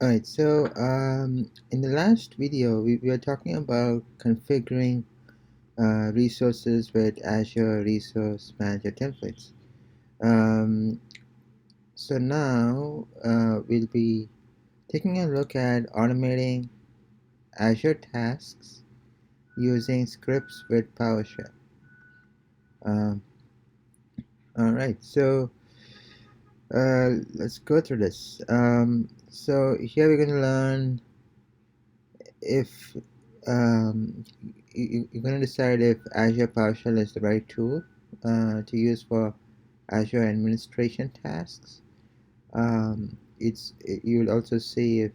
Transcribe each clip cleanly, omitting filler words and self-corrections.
Alright, so in the last video, we were talking about configuring resources with Azure Resource Manager templates. Um, so now we'll be taking a look at automating Azure tasks using scripts with PowerShell. Um, Alright, so let's go through this. So here we're going to learn if you're going to decide if Azure PowerShell is the right tool to use for Azure administration tasks. You'll also see if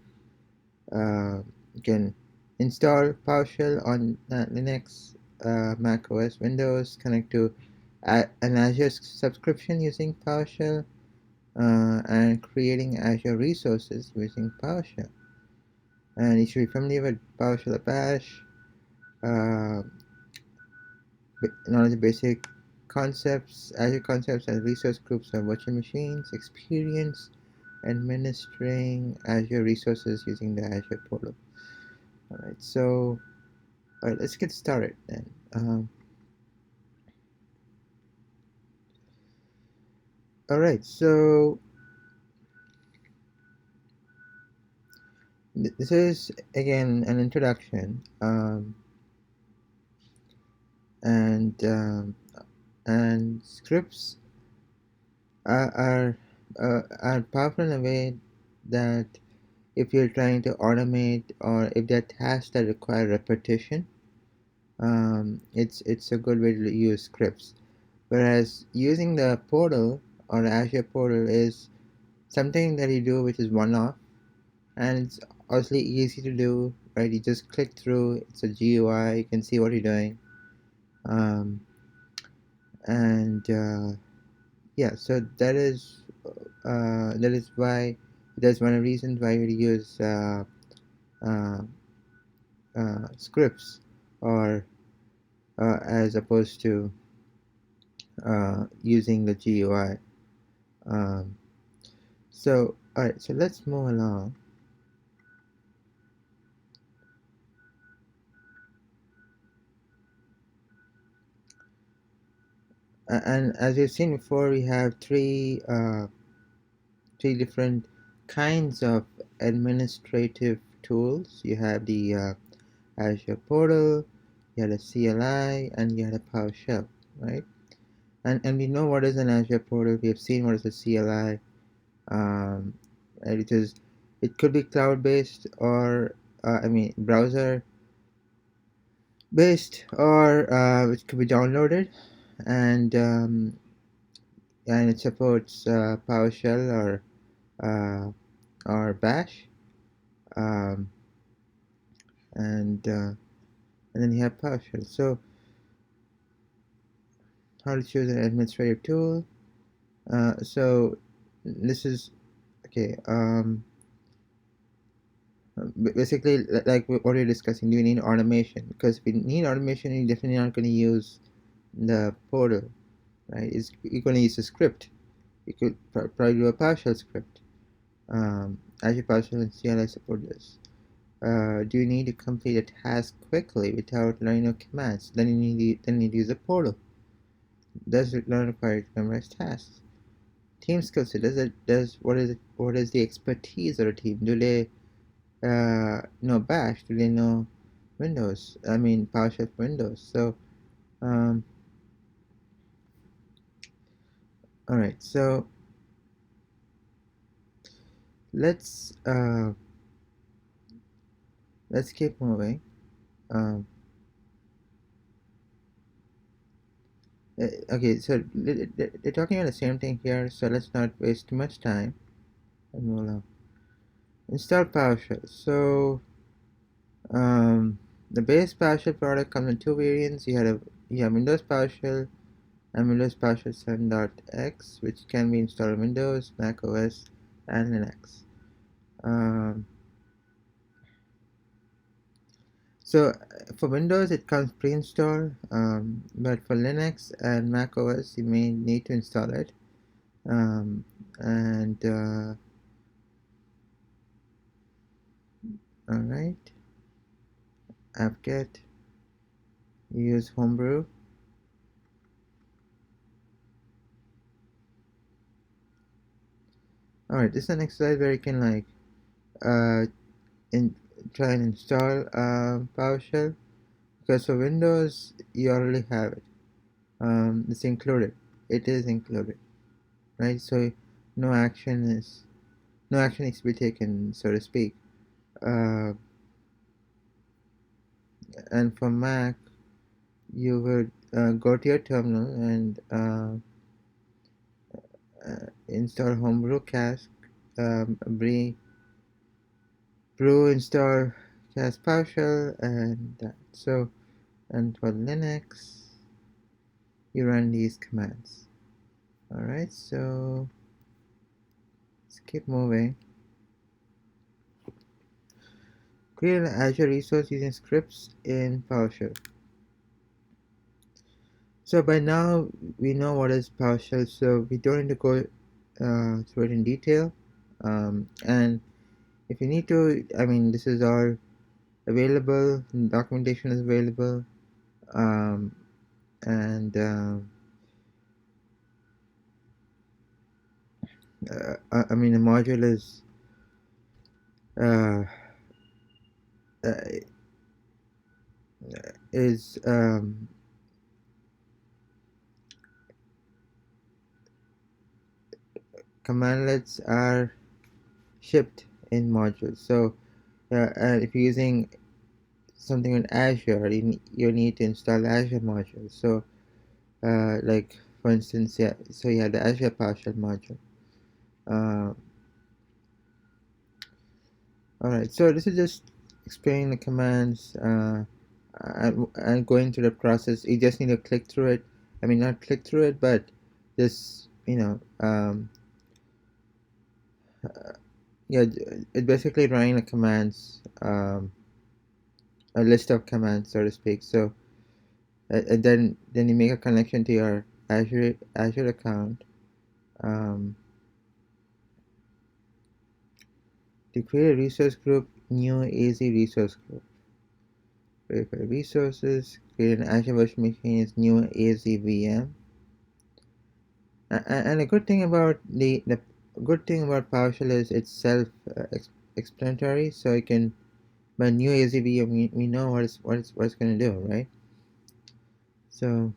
you can install PowerShell on Linux, Mac OS, Windows, connect to an Azure subscription using PowerShell, and creating Azure resources using PowerShell. And you should be familiar with PowerShell or Bash. Uh, Knowledge of basic concepts, Azure concepts and resource groups or virtual machines, experience administering Azure resources using the Azure portal. Alright, let's get started then. Alright, so this is again an introduction, and scripts are powerful in a way that if you're trying to automate or if there are tasks that require repetition, it's a good way to use scripts. Whereas using the portal or the Azure portal is something that you do which is one-off, and it's obviously easy to do, right? You just click through, it's a GUI, you can see what you're doing, um, and yeah, so that is why that's one of the reasons why we use uh, scripts or as opposed to using the GUI. Alright, so let's move along. And as we've seen before, we have three different kinds of administrative tools. You have the Azure portal, you have the CLI, and you have the PowerShell, right? And we know what is an Azure portal. We have seen what is a CLI. Um, and it could be cloud-based or browser based, or it could be downloaded, and it supports PowerShell uh, or Bash, um, and then you have PowerShell. So how to choose an administrative tool? So this is okay. Basically, like what we're discussing, do we need automation? Because if we need automation, you're definitely not going to use the portal, right? You're going to use a script. You could probably do a PowerShell script. Azure PowerShell and CLI support this. Do you need to complete a task quickly without learning your commands? Then you need to use a portal. Does it not require to memorize tasks? Team skills. What is the expertise of a team? Do they know Bash? Do they know Windows? I mean PowerShell for Windows. So all right. So let's keep moving. Okay, so they're talking about the same thing here, so let's not waste too much time. And we'll install PowerShell. So the base PowerShell product comes in two variants. You have Windows PowerShell and Windows PowerShell 7.x, which can be installed on Windows, Mac OS, and Linux. So for Windows it comes pre-installed, but for Linux and Mac OS you may need to install it. And Alright, apt-get, use homebrew. Alright, this is an exercise where you can like uh, try and install PowerShell, because for Windows you already have it. It's included. It is included, right? So no action is no action needs to be taken, so to speak. Uh, and for Mac, you would go to your terminal and install homebrew cask, brew install cask PowerShell, and that. So, and for Linux, you run these commands. Alright, so let's keep moving. Create an Azure resource using scripts in PowerShell. So by now we know what is PowerShell, so we don't need to go through it in detail. And if you need to, I mean, this is all available, documentation is available, um, and I mean, the module uh, uh, is commandlets are shipped in modules. So and if you're using something in Azure, you need to install Azure modules. So like for instance, yeah, so you have the Azure PowerShell module. Uh, Alright, so this is just explaining the commands and going through the process. You just need to click through it. I mean, not click through it, but just, yeah, it's basically running the commands, a list of commands, so to speak. So and then you make a connection to your Azure account. To create a resource group, new AZ resource group. Verify resources, create an Azure virtual machine is new AZ VM. And the good thing about the good thing about PowerShell is it's self-explanatory. So you can, by new AZ VM, we know what it's going to do, right? So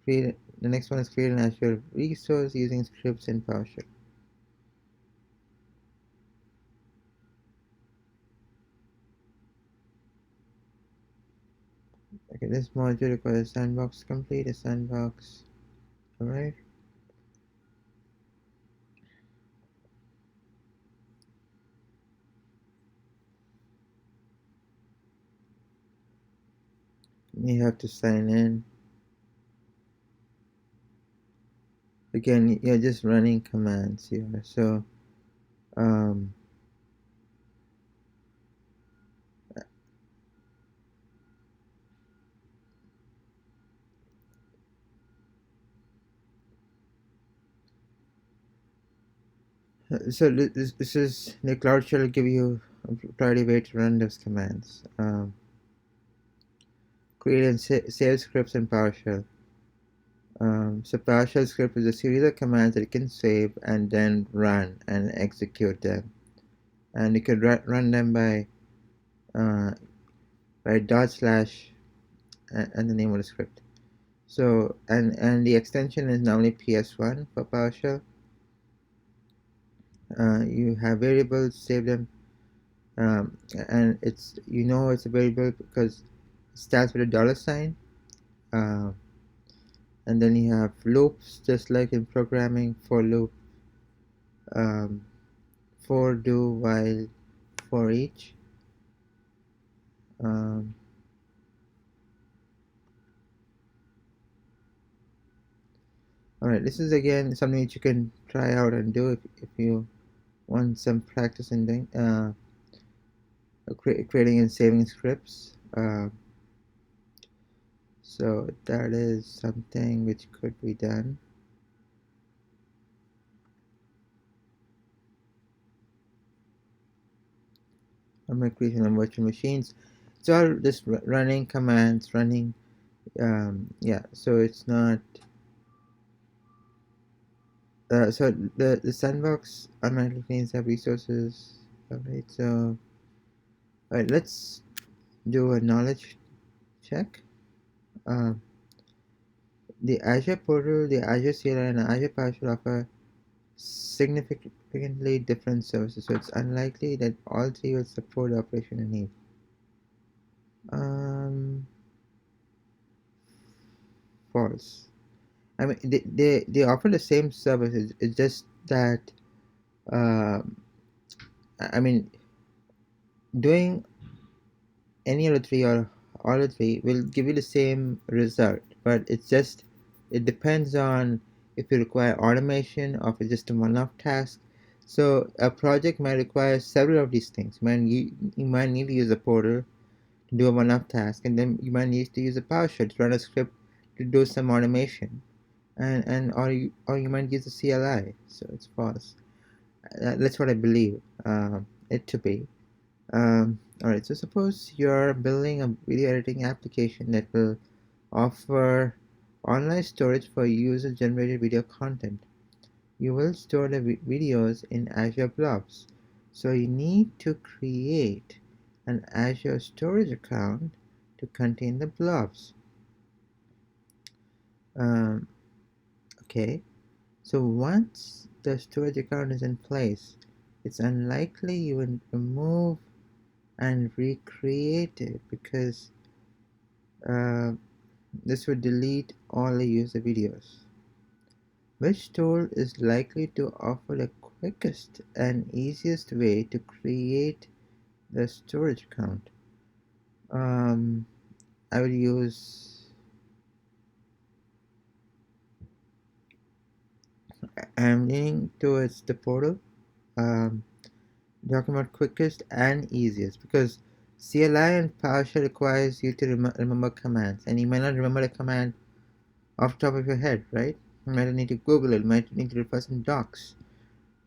create the next one is create an Azure resource using scripts in PowerShell. Okay, this module requires a sandbox complete, a sandbox. Alright. You have to sign in. Again, you're just running commands here. So um, so this is the cloud shell will give you a priority way to run those commands. Create and save scripts in PowerShell. So PowerShell script is a series of commands that you can save and then run and execute them. And you could run them by // and the name of the script. So and the extension is normally PS1 for PowerShell. You have variables, save them, and it's it's a variable because it starts with a $sign, uh, and then you have loops just like in programming. For loop, um, for, do, while, for each. Um, Alright, this is again something that you can try out and do if you want some practice in doing creating and saving scripts. So that is something which could be done. creation of virtual machines. It's all just running commands, running. Yeah, so it's not. So the sandbox automatically cleans up resources. Alright, so alright, let's do a knowledge check. Um, the Azure portal, the Azure CLI, and Azure PowerShell offer significantly different services, so it's unlikely that all three will support the operation you need. False. I mean, they offer the same services. It's just that, um, I mean, doing any of the three or all of the three will give you the same result, but it depends on if you require automation or if it's just a one-off task. So a project might require several of these things. You might need to use a portal to do a one-off task, and then you might need to use a PowerShell to run a script to do some automation, and or you might use a CLI. So it's false. That's what I believe it to be. Alright, so suppose you're building a video editing application that will offer online storage for user-generated video content. You will store the videos in Azure Blobs. So you need to create an Azure storage account to contain the blobs. Okay, so once the storage account is in place, it's unlikely you will remove and recreate it because this would delete all the user videos. Which tool is likely to offer the quickest and easiest way to create the storage account? I would use, I'm leaning towards the portal. Talking about quickest and easiest, because CLI and PowerShell requires you to remember commands, and you might not remember the command off the top of your head, right? You might need to Google it, you might need to refer some docs.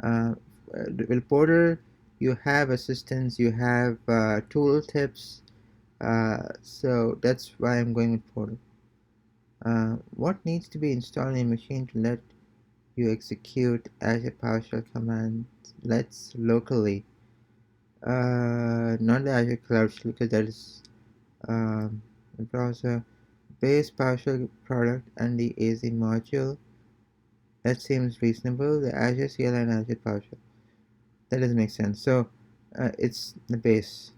With Portal, you have assistance, you have tool tips, so that's why I'm going with Portal. What needs to be installed in your machine to let you execute Azure PowerShell commands? Let's locally. Not the Azure Cloud Shell, because that is a browser base PowerShell product and the AZ module. That seems reasonable. The Azure CLI and Azure PowerShell. That doesn't make sense. So it's the base.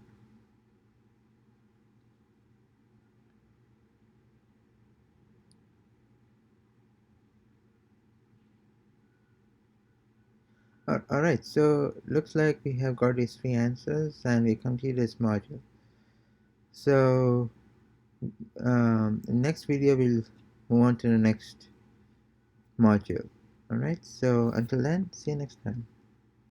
Alright, so looks like we have got these three answers and we complete this module. So in the next video we'll move on to the next module. Alright, so until then, see you next time.